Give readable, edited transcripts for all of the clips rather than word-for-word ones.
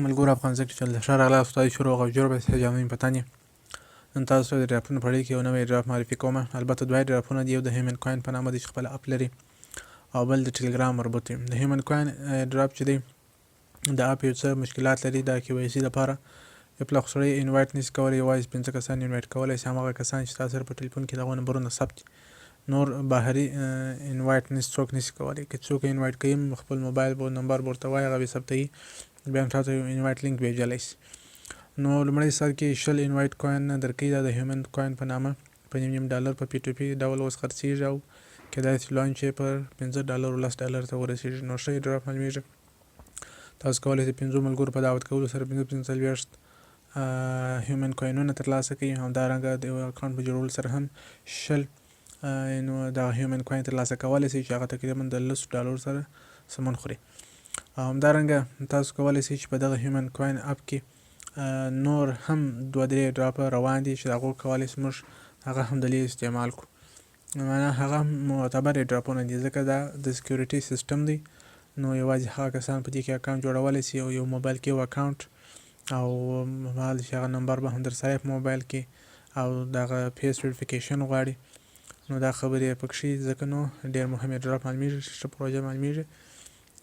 ملګرو افغانستان کې چې د ښه راغلاست ستاسو شروع او جوړ به جامعین پتن یم. نن تاسو ته د ډراپونو په اړه کې یو نوی ډراپ معرفي کوم. البته دوه ډراپونه دي، یو د هیمن کوین په نامه دی چې خپل اپ لري او بل د ټلګرام مربوط دی. د هیمن کوین ډراپ چې دی د اپ یو څه مشکلات لري. د KYC لپاره یو پلخ سړی انوایټ نشي کولی، یوازې 15 کسان انوایټ کولی شي، هماغه کسان چې تاسو سره په ټلیفون کې دغه نمبرونه ثبت نور بهري انوایټ څوک نشي کولی. که څوک انوایټ کوي خپل موبایل نمبر ورته وایي، هغه به ثبتوي، بیا هم تاسو یو انوایټ لینک بهیجلی شي. نو لومړی سر کې 100 انوایټ کوین درکوي، دا د هیومن کوین په نامه په $0.5 په P2P ډول اوس خرڅېږي او کیدای شي لانچ یې پر $5 $10 ته ورسېږي. نو ښه ډراپ معلومېږي. تاسو کولی شئ 5 ملګرو په دعوت کولو سره 45 هیومن کوینونه ترلاسه کړئ. همدارنګه د یو اکاونټ په جوړولو سره هم 100 نو دا هیومن کوین ترلاسه کولی شئ چې هغه تقریبا د $10 سره سمون خوري. همدارنګه تاسو کولی شئ چې په دغه هیومن کوین اپ کې نور هم 2-3 ډراپه روان دي چې هغو کولی شو موږ هغه هم د لید استعمال کړو. معنا هغه معتبر ډراپونه دي ځکه دا د سکیورټي سیستم دی. نو یوازې هغه کسان په دې کې اکاونټ جوړولی شي او یو موبایل کې یو اکاونټ او مهال چې هغه نمبر به هم در سره په موبایل کې او دغه فیس ویریفیکیشن غواړي. نو دا خبرې پکښې ځکه نو ډېر مهمې ډراپ معلومېږي، ښه پروژه معلومېږي،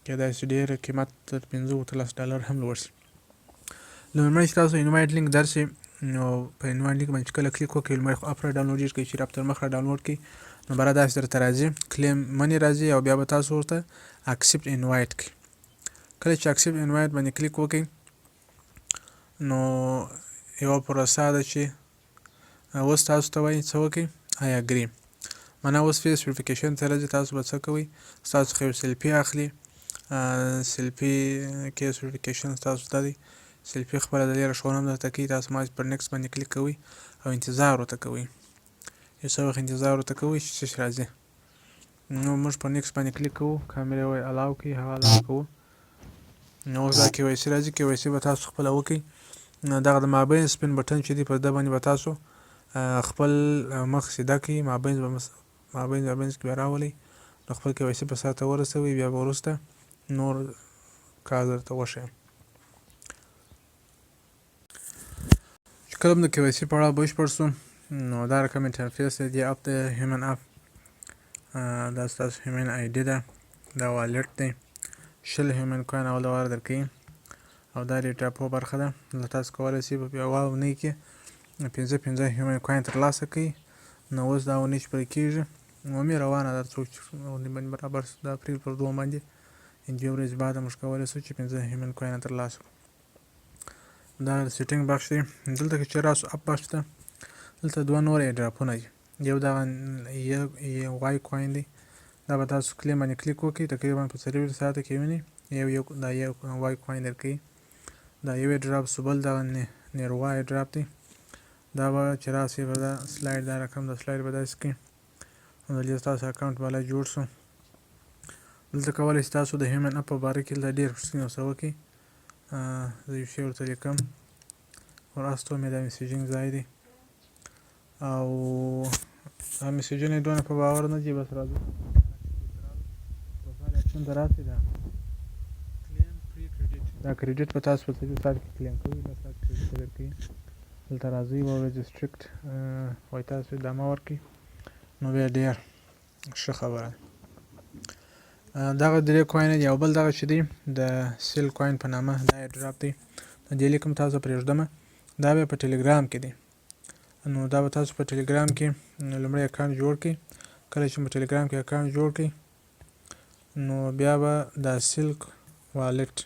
کیدای شي ډېر قیمت تر $15 هم لوړ شي. لومړی چې تاسو انوایټ لینک درشي، نو په انوایټ لینک باندې چې کله کلیک وکړئ، لومړی خو اپ را ډاونلوډ کړئ چې اپ تر مخ را ډاونلوډ کړئ، نو بره داسې درته راځي کلیم منی راځي او بیا به تاسو ورته اکسپټ انوایټ کړئ. کله چې اکسپټ انوایټ باندې کلیک وکړئ، نو یوه پروسه ده چې اوس تاسو ته وایي څه وکړئ، آی اګري. معنا اوس فیس ویریفیکیشن ته راځي، تاسو به څه کوئ، ستاسو څخه یو سیلفي اخلي. سیلفي کیس ویریفیکیشن ستاسو ته دی، سیلفي خپله د لیره ښوونه هم درته کوي. تاسو ما پر نیکس باندې کلیک کوئ او انتظار ورته کوئ، یو څه وخت انتظار ورته کوئ چې څه راځي. نو موږ پر نیکس باندې کلیک کوو، کامرې وایي الاو کوي، هغه الاو کوو. نو اوس دا KYC راځي، KYC به تاسو خپله وکړئ. دغه د مابین سپین بټن چې دی پر ده باندې به تاسو خپل مخ سیده کړئ، مابینځ کې بیا راولئ، نو خپل KYC په سر ته ورسوئ، بیا به وروسته نور کار درته وښیم. چې کله هم د KYC په اړه بشپړ شو، نو دا رقم انټرفیس دی اپ د هیومن اپ. دا ستاسو هیومن ID ده، دا والټ دی. 100 هیومن کوین اول وار درکوي او دا د ډراپو برخه ده. نو تاسو کولی شئ په یوه اونۍ کې 15 هیومن کوین ترلاسه کړئ. نو اوس دا اونۍ چې پرې کېږي عمومي روانه ده، څوک چې اونۍ باندې برابر د اپریل پر 2 باندې 2 ورځې بعد موږ کولی شو چې 15 هیومن کوین ترلاسه کړو. دا د سیټینګ بخش دی. دلته کې چې راسو اپ بخش ته، دلته 2 نور ډراپونه دي. یو دغه وای کوین دی، دا به تاسو کلیم باندې کلیک وکړئ، تقریبا په 4 ساعته کې وینئ دا یو وای کوین درکوي. دا یو ډراپ سو، بل دغه نورو ډراپ دی. دا به چې راسي به دا سلایډ، دا رقم د سلایډ به داسې کړئ. دلته ستاسو اکاونټ بالا جوړ شو. دلته کولی شئ تاسو د هیومن اپ په باره کې دلته ډېر پوښتنې ورسره وکړئ. زه یو شی ورته لیکم، ورستو مې دا میسیجینګ ځای دی او دا میسیجونه یې دونه په باور نه دي. بس راځو پروفایل اکشن ته راسئ، دا کلیم پری کریډیټ، دا کریډیټ به تاسو په 3 ساعت کې کلیم کوئ، 10 ساعت کریډیټ درکوي. دلته راځئ او رجسټریکټ وایي تاسو ادامه ورکړئ، نو بیا ډېر ښه خبره ده. دغه 3 کوین دي. او بل دغه چې دی د سیل کوین په نامه دا ډراپ دی. د دې لیک هم تاسو پرېږدمه. دا بیا په ټلګرام کې دی. نو دا به تاسو په ټلګرام کې لومړی اکاونټ جوړ کړئ. کله چې په ټلګرام کې اکاونټ جوړ کړئ، نو بیا به دا سیلک والټ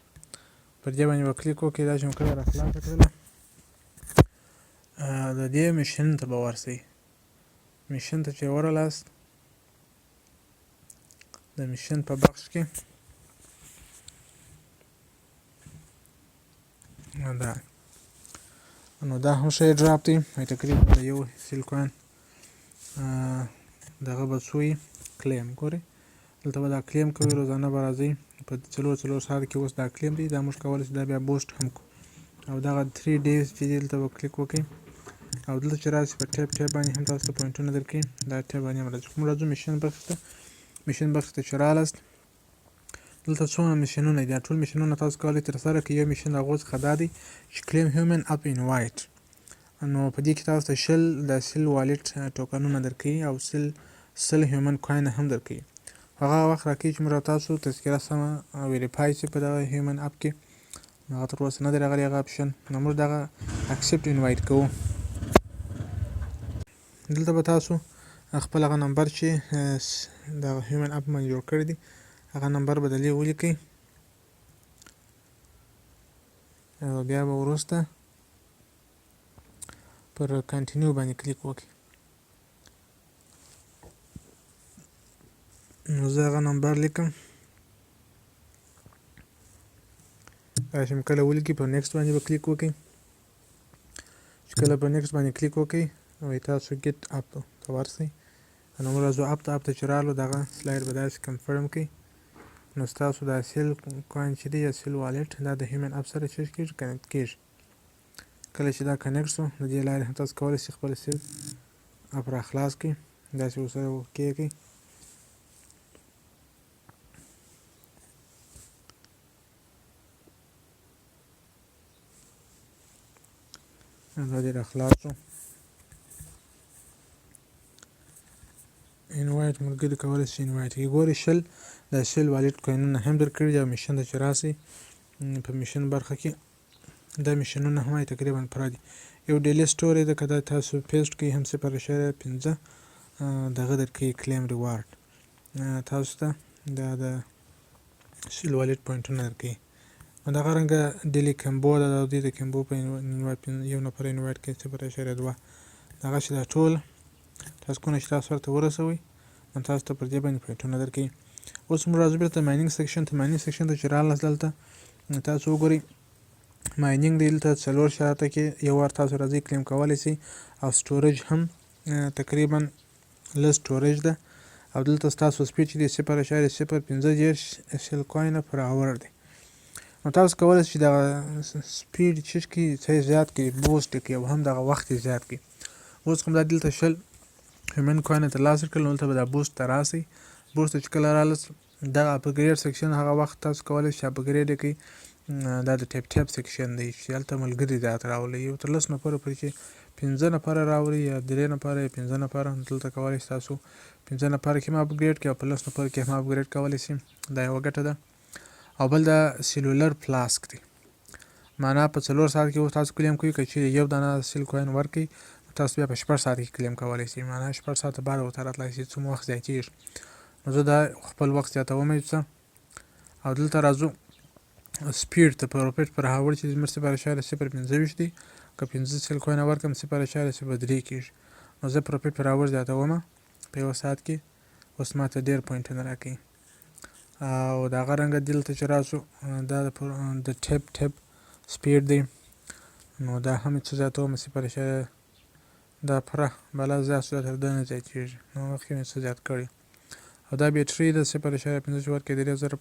پر دې باندې به کلیک وکړئ. دا چې مو کله راخلاصه کړله، د دې میشن ته به ورسئ. میشن ته چې ورغلاست، د میشن په بخش کې نو دا هم ښه ډراپ دی. تقریبا د یو سیل کوین دغه به څو کلیم ګورئ. دلته به دا کلیم کوئ، روزانه به راځئ په 4 ساعت کې. اوس دا کلیم دی، دا موږ کولی شو دا بیا بوسټ هم کړو. او دغه 3 ډیز چې دی دلته به کلیک وکړئ او دلته چې راسي په ټیپ باندې هم تاسو ته پوینټونه درکوي. دا ټیپ باندې هم راځي. کوم راځو میشن بخش ته. میشن بخش ته چې راغلاست، دلته څومره میشنونه دي، ټول میشنونه تاسو کولی ترسره کړئ. یو میشن د هغو څخه دا دی چې claim human up invite، نو په دې کې تاسو ته 100 د سیل والټ ټوکنونه درکوي او 100 هیومن کوین هم درکوي. هغه وخت راکوي چې موږ تاسو تذکره سمه ویریفای شي په دغه هیومن اپ کې، هغه تر اوسه نه دی راغلی هغه اپشن، نو موږ دغه اکسپټ انوایټ کوو. دلته به تاسو خپل هغه نمبر چې دغه هیومن اپ باندې جوړ کړی دی هغه نمبر به دلې ولیکئ او بیا به وروسته پر کنټینیو باندې کلیک وکړئ. نو زه هغه نمبر لیکم، چې کله ولیکئ په نیکسټ باندې به کلیک وکړئ. چې کله په نیکسټ باندې کلیک وکړئ وایي تاسو ګیټ اپ ته ورسئ، نو موږ راځو اپ ته چې رالو دغه سلاید به داسې کنفرم کړئ. نو ستاسو دا سیل کوین چې دی یا سیل والټ دا د هیومن اپ سره چې کېږي کنیکټ کېږي. کله چې دا کنیکټ شو د دې لارې هم تاسو کولی شئ خپل سیل اپ را خلاص کړئ، داسې ورسره کېږئ. دا دې را خلاص شو. انوایټ ملګري کولی شي انوایټ کړي. ګورئ 100 د سیل والټ کوینونه هم درکړي دي او میشن ته چې راسئ په میشن برخه کې دا میشنونه هم تقریبا پوره دي. یو ډیلی سټوري ده، که دا تاسو پیسټ کړئ هم 0.5 دغه درکوي کلیم ریوارډ تاسو ته دا د سیل والټ پوینټونه درکوي. دغه رنګه ډیلی کمبو ده، د دې د کمبو په یو نفر انوایټ کوي 0.2 دغه چې دا ټول تاسو کولی شئ تاسو ورته ورسوئ نو تاسو ته پر دې باندې پوینټونه درکوي. اوس موږ راځو بیرته ماینینګ سیکشن ته. ماینینګ سیکشن ته چې راغلاست دلته تاسو وګورئ ماینینګ دی دلته 4 شاته کې یو وار تاسو راځئ کلیم کولی شئ او سټوریج هم تقریبا لږ سټوریج ده او دلته ستاسو سپیډ چې دی 0.015 سیل کوینه پر اور دی. نو تاسو کولی شئ دغه سپیډ چې څه زیات کړئ، بوسټ کړئ او هم دغه وخت یې زیات کړئ. اوس کوم دا دلته 100 هیومن کوینه ترلاسه کړل نو دلته به دا بوسټ ته راسئ. بوسټ ته چې کله رالاست دغه اپګریډ سیکشن هغه وخت تاسو کولی شئ اپګریډ یې کړئ. دا د ټیپ ټیپ سیکشن دی چې هلته ملګري زیات راولي، یو تر 10 نفره پورې چې 15 نفره راوړي یا 3 نفره یا 15 نفره دلته کولی شئ تاسو 15 نفره کې هم اپګریډ کړئ او په 10 نفره کې هم اپګریډ کولی شئ. دا یوه ګټه ده. او بل دا سیلولر فلاسک دی، معنا په 4 ساعت کې تاسو کلیم کوئ، که چیرې یو دانه سیل کوین ورکړئ تاسو بیا په 6 ساعت کې کلیم کولی شئ، معنا 6 ساعته بعد ورته راتلی شي څومره وخت زیاتېږي. نو زه دا خپل وخت زیاتوم څه او دلته راځو سپیډ ته پروفیټ پر هاور چې زموږ 0.025 دی، که 15 سیل کوینه ورکړم 0.03 کېږي. نو زه پروفیټ پر هاور زیاتوم په یوه ساعت کې. اوس ماته ډېر پوینټونه راکوي او د هغه رنګه دلته چې راسو دا د ټیپ ټیپ سپیډ دی، نو دا هم څه زیاتوم 0.0 دا پوره بلا زیات شو تر ده نه زیاتېږي، نو مخکې مې څه زیات کړي. او دا بیټري د 0.15 ورکړي 3000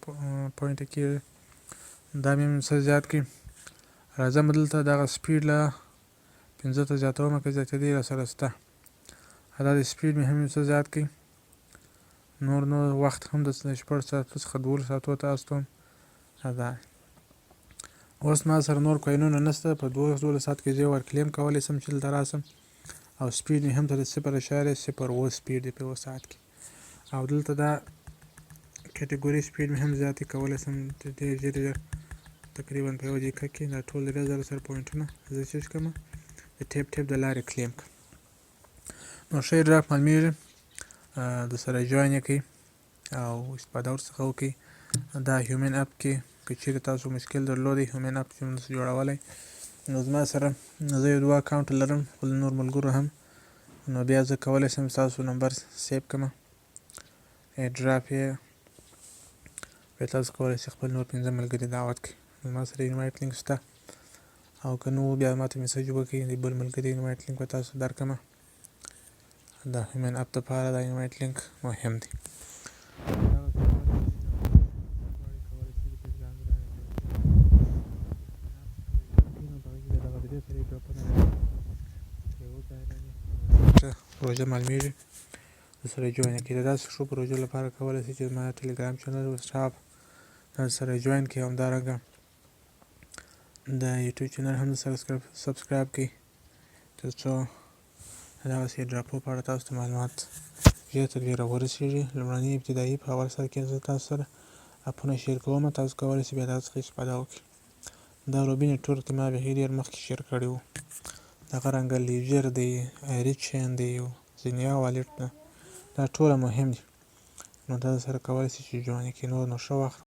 پوینټه کېږي، دا مې څه زیات کړي. راځم دلته دغه سپیډ له 15 ته زیاتوم، که زیاتېدی راسره شته. دا د سپیډ مې هم څه زیات کړي. نور وخت هم د 6 ساعتو څخه 12 ساعتو ته استوم. دا اوس ما سره نور کوینونه نشته، په 12 ساعت کې زه ورکلیم کولی شم چې دلته راسم او سپیډ مې هم تر 0.0 سپیډ دی په یوه ساعت کې. او دلته دا کټګوري سپیډ مې هم زیاتې کولی شم ډېر ژر تقریبا په یوه دقیقه کې. دا ټول 3000 سره پوینټونه زه چې کوم د ټیپ ټیپ د لارې کلیم کړم. نو ښه ډراپ معلومېږي، د سره جوین یې کړئ او استفاده ورڅخه وکړئ. دا هیومن اپ کې که چیرې تاسو مشکل درلودی هیومن اپ چې موږ جوړولی، نو زما سره زه یو 2 اکاونټ لرم خپل نور ملګرو هم، نو بیا زه کولی شم ستاسو نمبر سیو کړم، ایډراپ یې بیا تاسو کولی شئ خپل نور 15 ملګري دعوت کړئ. زما سره انوایټ لینک شته او که نو بیا ماته میسج وکړئ د بل ملګري انوایټ لینک به تاسو درکړم. د هیومن اپ دپاره دا انوایټ لینک مهم دی. پروژه معلومیږي د سره جوین کړئ. د داسې ښو پروژو لپاره کولی شئ چې زما ټلیګرام چینل، وټساپ، دا سره جوین کړئ او همدارنګه د یوټیوب چینل هم سره سبسکرایب کړئ تر څو دغسې ایرډراپونو په اړه تاسو ته معلومات ژر تر ژره ورسیږي. لومړني ابتدایي په اول سر کې زه تاسو سره اپونه شیر کوم، تاسو کولی شئ بیا د هغه څخه استفاده وکړئ. دا روبي نیټورک کې ما بیخي ډېر مخکې شیر کړی و. دغه رنګه لیجر دی، ریچین دی، زینیا والټ ده، دا ټوله مهم دي. نو دا سره کولی شئ چې جوین کړئ. نور نو ښه وخت